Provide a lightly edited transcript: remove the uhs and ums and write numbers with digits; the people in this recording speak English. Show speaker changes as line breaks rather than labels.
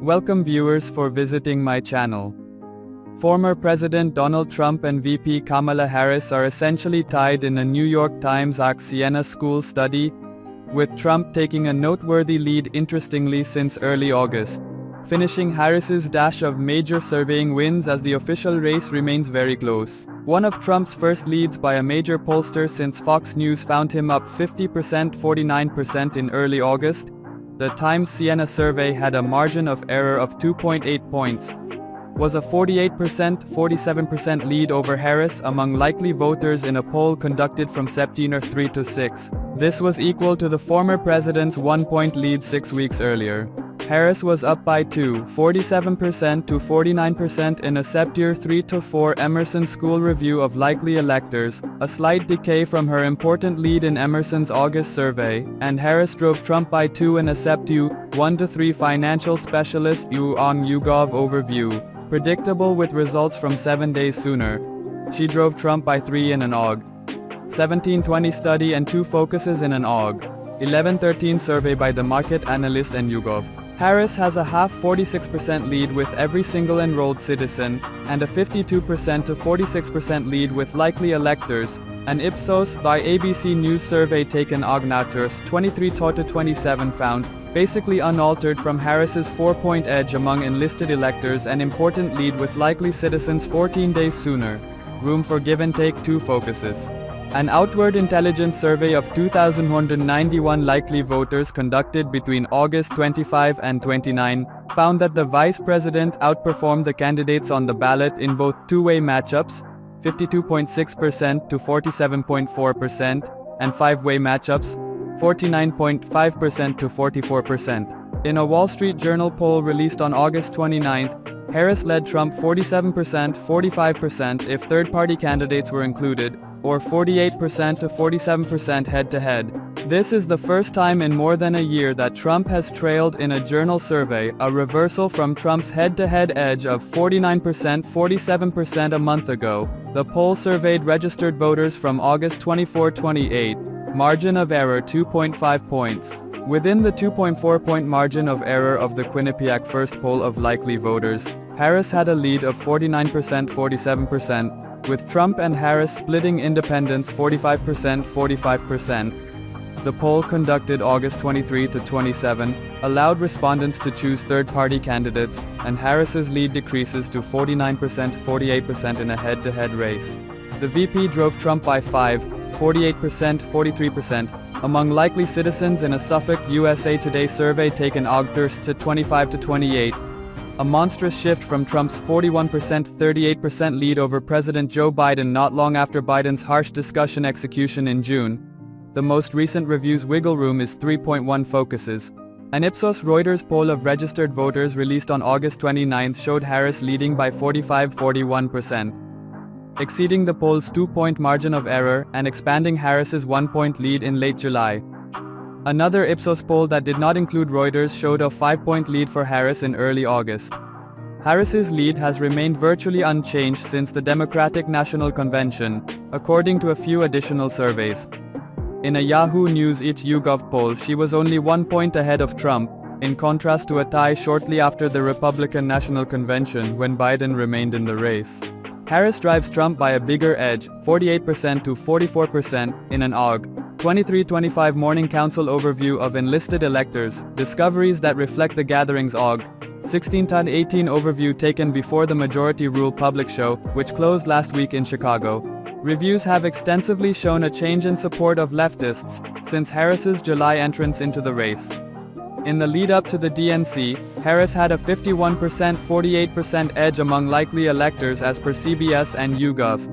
Welcome viewers for visiting my channel. Former President Donald Trump and VP Kamala Harris are essentially tied in a New York Times Siena School study, with Trump taking a noteworthy lead interestingly since early August, finishing Harris's dash of major surveying wins as the official race remains very close. One of Trump's first leads by a major pollster since Fox News found him up 50%-49% in early August. The Times Siena survey had a margin of error of 2.8 points, was a 48%-47% lead over Harris among likely voters in a poll conducted from September 3 to 6. This was equal to the former president's 1-point lead 6 weeks earlier. Harris was up by 47% to 49% in a September 3 to 4 Emerson School review of likely electors, a slight decay from her important lead in Emerson's August survey, and Harris drove Trump by 2 in a September 1 to 3 financial specialist YouGov overview, predictable with results from 7 days sooner. She drove Trump by 3 in an Aug. 1720 study and 2 focuses in an Aug. 1113 survey by the market analyst and YouGov. Harris has a half 46% lead with every single enrolled citizen, and a 52% to 46% lead with likely electors. An Ipsos by ABC News survey taken August 23 to 27 found, basically unaltered from Harris's 4-point edge among enlisted electors, an important lead with likely citizens 14 days sooner. Room for give and take 2 focuses. An outward intelligence survey of 2,191 likely voters conducted between August 25 and 29 found that the vice president outperformed the candidates on the ballot in both two-way matchups, 52.6% to 47.4%, and 5-way matchups, 49.5% to 44%. In a Wall Street Journal poll released on August 29, Harris led Trump 47%, 45% if third-party candidates were included, or 48% to 47% head-to-head. This is the first time in more than a year that Trump has trailed in a journal survey, a reversal from Trump's head-to-head edge of 49%, 47% a month ago. The poll surveyed registered voters from August 24-28. Margin of error 2.5 points. Within the 2.4-point margin of error of the Quinnipiac first poll of likely voters, Harris had a lead of 49%, 47%, with Trump and Harris splitting independents 45%, 45%. The poll conducted August 23 to 27 allowed respondents to choose third-party candidates, and Harris's lead decreases to 49%, 48% in a head-to-head race. The VP drove Trump by 5, 48%, 43%, among likely citizens in a Suffolk, USA Today survey taken August 25 to 28. A monstrous shift from Trump's 41%, 38% lead over President Joe Biden not long after Biden's harsh discussion execution in June. The most recent review's wiggle room is 3.1 focuses. An Ipsos Reuters poll of registered voters released on August 29 showed Harris leading by 45-41%, exceeding the poll's 2-point margin of error and expanding Harris's 1-point lead in late July. Another Ipsos poll that did not include Reuters showed a 5-point lead for Harris in early August. Harris's lead has remained virtually unchanged since the Democratic National Convention, according to a few additional surveys. In a Yahoo News YouGov poll, she was only 1 point ahead of Trump, in contrast to a tie shortly after the Republican National Convention when Biden remained in the race. Harris drives Trump by a bigger edge, 48% to 44%, in an Aug. 23-25 Morning Council overview of enlisted electors, discoveries that reflect the gatherings Aug. 16-18 overview taken before the Majority Rule public show, which closed last week in Chicago. Reviews have extensively shown a change in support of leftists since Harris's July entrance into the race. In the lead-up to the DNC, Harris had a 51%, 48% edge among likely electors as per CBS and YouGov.